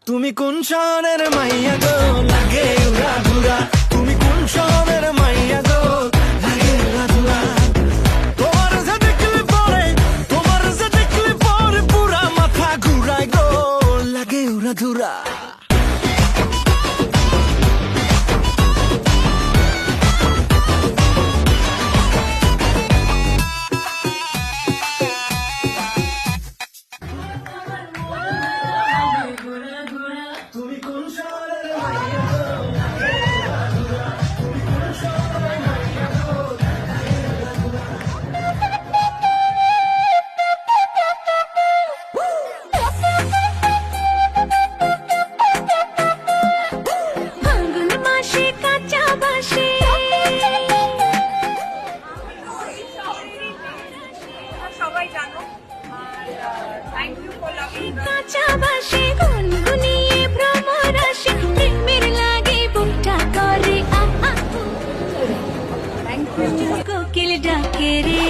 তুমি কোন শহরের মাইয়া গো লাগে উড়া ধুরা, তুমি কোন শহরের মাইয়া গো লাগে উড়া ধুরা। তোমার যে দেখলে পরে, তোমার যে দেখলে পরে পুরা মাথা ঘুরায় গো লাগে উড়া ধুরা। তুমি কোন শহরের মাইয়া গো লাগে উড়া ধুরা, তুমি কোন শহরের মাইয়া গো লাগে উড়া ধুরা। ফাল্গুন মাসে কাঁচা বাসে সবাই জানো। আর থ্যাংক ইউ ফর লাভিং। কাঁচা বাসে গুনগুনিয়ে ভ্রমর আসে প্রেমের লাগে বুকটা করে আহা থ্যাংক ইউ। কোকিল ডাকে রে